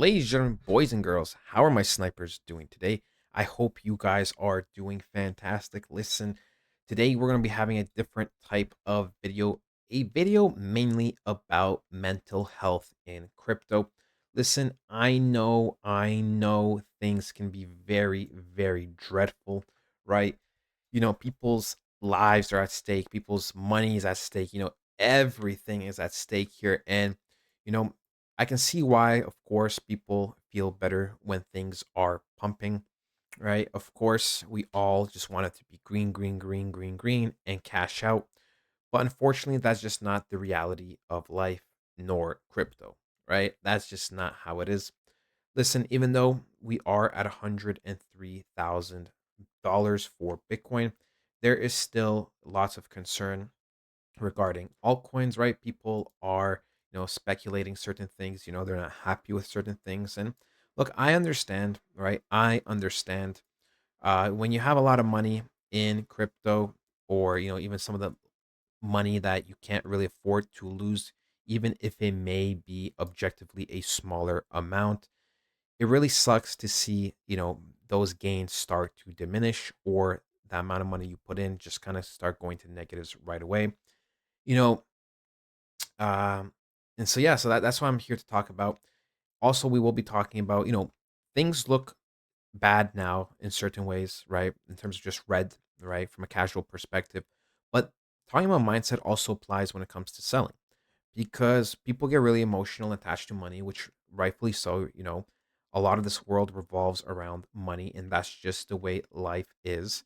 Ladies and gentlemen, boys and girls, how are my snipers doing today? I hope you guys are doing fantastic. Listen, today we're going to be having a different type of video, a video mainly about mental health in crypto. Listen, I know things can be very, very dreadful, right? People's lives are at stake, people's money is at stake, everything is at stake here. And, you know, I can see why, of course, people feel better when things are pumping, right? Of course, we all just want it to be green, green, green, green, green, and cash out. But unfortunately, that's just not the reality of life nor crypto, right? That's just not how it is. Listen, even though we are at $103,000 for Bitcoin, there is still lots of concern regarding altcoins, right? People are, speculating certain things, they're not happy with certain things. And look, I understand, right? I understand when you have a lot of money in crypto, or, even some of the money that you can't really afford to lose, even if it may be objectively a smaller amount. It really sucks to see, those gains start to diminish, or the amount of money you put in just kind of start going to negatives right away. You know, um, and so yeah, so that's what I'm here to talk about. Also, we will be talking about, things look bad now in certain ways, right? In terms of just red, right, from a casual perspective. But talking about mindset also applies when it comes to selling, because people get really emotional attached to money, which rightfully so. A lot of this world revolves around money, and that's just the way life is.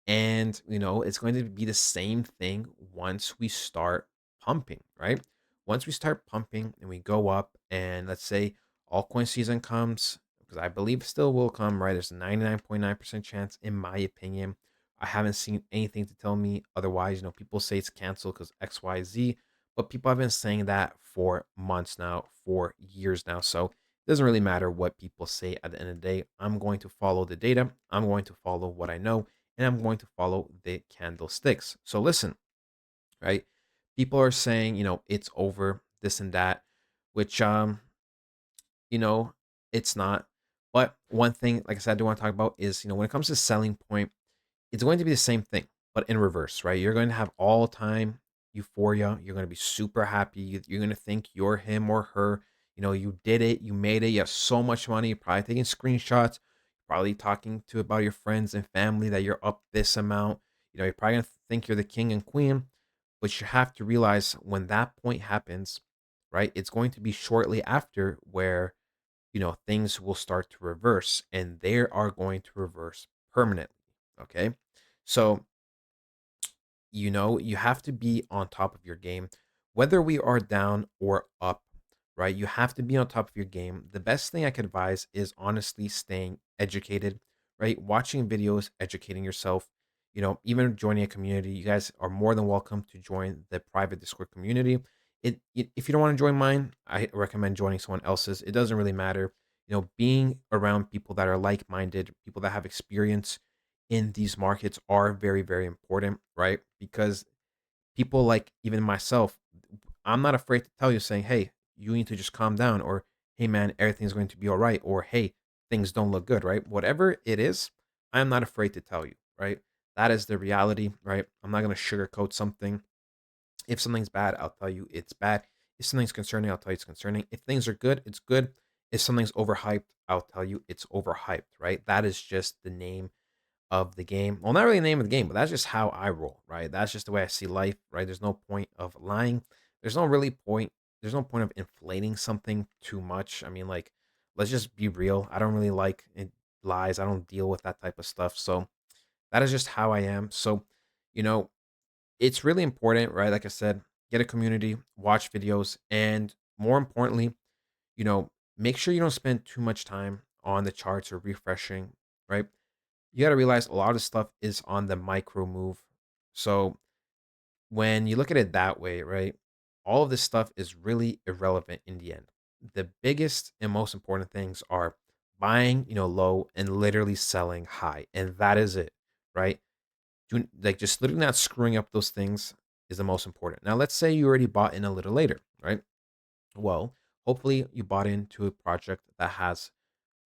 And, it's going to be the same thing once we start pumping, right? Once we start pumping and we go up, and let's say altcoin season comes, because I believe it still will come, right? There's a 99.9% chance, in my opinion. I haven't seen anything to tell me otherwise. People say it's canceled because XYZ, but people have been saying that for months now, for years now. So it doesn't really matter what people say at the end of the day. I'm going to follow the data, I'm going to follow what I know, and I'm going to follow the candlesticks. So listen, right? People are saying, it's over, this and that, which you know, it's not. But one thing, like I said, I do want to talk about is, when it comes to selling point, it's going to be the same thing, but in reverse, right? You're going to have all time euphoria. You're going to be super happy. You're going to think you're him or her. You did it. You made it. You have so much money. You're probably taking screenshots. Probably talking to about your friends and family that you're up this amount. You're probably going to think you're the king and queen. But you have to realize when that point happens, right? It's going to be shortly after where things will start to reverse, and they are going to reverse permanently. Okay. So, you have to be on top of your game, whether we are down or up, right? You have to be on top of your game. The best thing I could advise is honestly staying educated, right? Watching videos, educating yourself, even joining a community. You guys are more than welcome to join the private Discord community. If you don't want to join mine, I recommend joining someone else's. It doesn't really matter. Being around people that are like-minded, people that have experience in these markets are very, very important, right? Because people like even myself, I'm not afraid to tell you, saying, hey, you need to just calm down, or hey, man, everything's going to be all right, or hey, things don't look good, right? Whatever it is, I'm not afraid to tell you, right? That is the reality, right? I'm not going to sugarcoat something. If something's bad, I'll tell you it's bad. If something's concerning, I'll tell you it's concerning. If things are good, it's good. If something's overhyped, I'll tell you it's overhyped, right? That is just the name of the game. Well, not really the name of the game, but that's just how I roll, right? That's just the way I see life, right? There's no point of lying. There's no really point. There's no point of inflating something too much. I mean, like, let's just be real. I don't really like lies. I don't deal with that type of stuff. So that is just how I am. So, you know, it's really important, right? Like I said, get a community, watch videos, and more importantly, make sure you don't spend too much time on the charts or refreshing, right? You got to realize a lot of this stuff is on the micro move. So when you look at it that way, right, all of this stuff is really irrelevant in the end. The biggest and most important things are buying, low, and literally selling high. And that is it, right? Like, just literally not screwing up those things is the most important. Now, let's say you already bought in a little later, right? Well, Hopefully, you bought into a project that has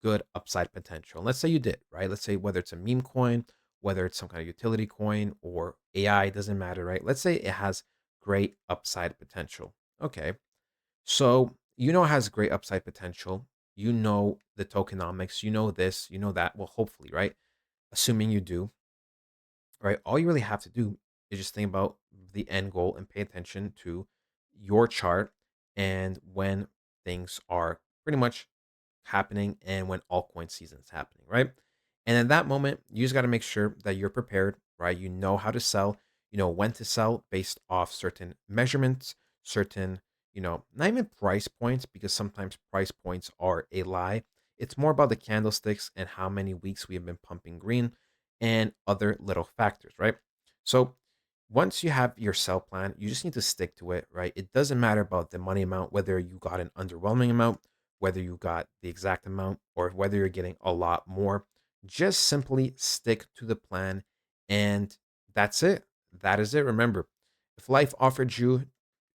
good upside potential. Let's say you did, right? Let's say whether it's a meme coin, whether it's some kind of utility coin or AI, doesn't matter, right? Let's say it has great upside potential. Okay. So you know it has great upside potential. You know the tokenomics, you know this, you know that. Well, hopefully, right? Assuming you do, right? All you really have to do is just think about the end goal and pay attention to your chart and when things are pretty much happening and when altcoin season is happening, right? And in that moment, you just got to make sure that you're prepared, right? You know how to sell, you know when to sell based off certain measurements, certain, not even price points, because sometimes price points are a lie. It's more about the candlesticks and how many weeks we have been pumping green and other little factors, right? So once you have your sell plan, you just need to stick to it, right? It doesn't matter about the money amount, whether you got an underwhelming amount, whether you got the exact amount, or whether you're getting a lot more. Just simply stick to the plan, and that's it. That is it. Remember, if life offered you,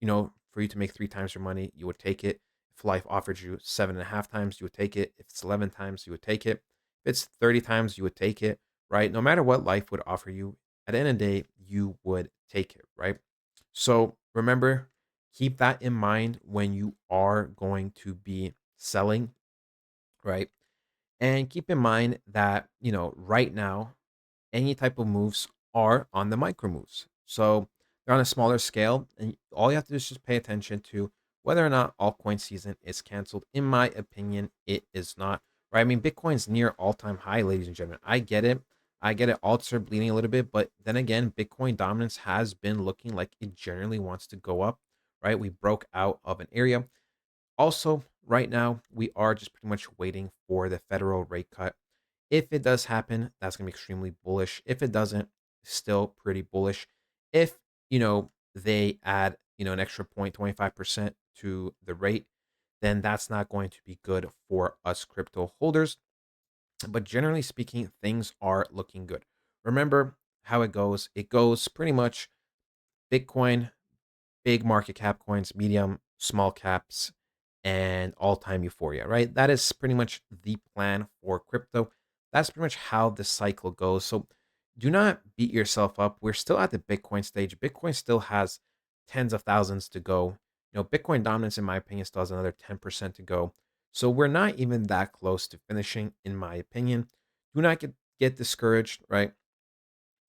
for you to make three times your money, you would take it. If life offered you 7.5 times, you would take it. If it's 11 times, you would take it. If it's 30 times, you would take it, right? No matter what life would offer you, at the end of the day, you would take it, right? So remember, keep that in mind when you are going to be selling, right? And keep in mind that, right now, any type of moves are on the micro moves. So they're on a smaller scale, and all you have to do is just pay attention to whether or not altcoin season is canceled. In my opinion, it is not. Right? I mean, Bitcoin's near all-time high, ladies and gentlemen. I get it. I get it. Alts are bleeding a little bit, but then again, Bitcoin dominance has been looking like it generally wants to go up. Right? We broke out of an area. Also, right now, we are just pretty much waiting for the federal rate cut. If it does happen, that's going to be extremely bullish. If it doesn't, still pretty bullish. If, they add, an extra 0.25% to the rate, then that's not going to be good for us crypto holders. But generally speaking, things are looking good. Remember how it goes. It goes pretty much Bitcoin, big market cap coins, medium, small caps, and all time euphoria, right? That is pretty much the plan for crypto. That's pretty much how the cycle goes. So do not beat yourself up. We're still at the Bitcoin stage. Bitcoin still has tens of thousands to go. Bitcoin dominance, in my opinion, still has another 10% to go. So we're not even that close to finishing, in my opinion. Do not get discouraged, right?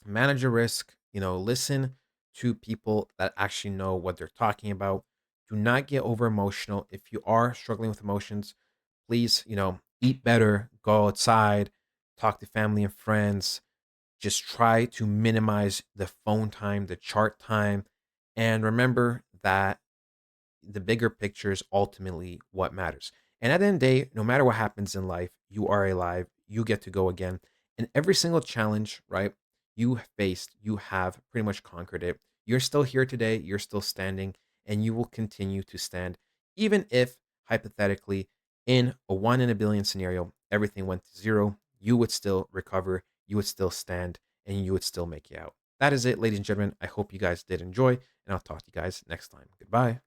Manage your risk, listen to people that actually know what they're talking about. Do not get over emotional. If you are struggling with emotions, please, eat better, go outside, talk to family and friends. Just try to minimize the phone time, the chart time, and remember that the bigger picture is ultimately what matters. And at the end of the day, no matter what happens in life, you are alive. You get to go again. And every single challenge, right, you faced, you have pretty much conquered it. You're still here today. You're still standing, and you will continue to stand, even if hypothetically, in a 1 in a billion scenario, everything went to zero. You would still recover. You would still stand, and you would still make it out. That is it, ladies and gentlemen. I hope you guys did enjoy, and I'll talk to you guys next time. Goodbye.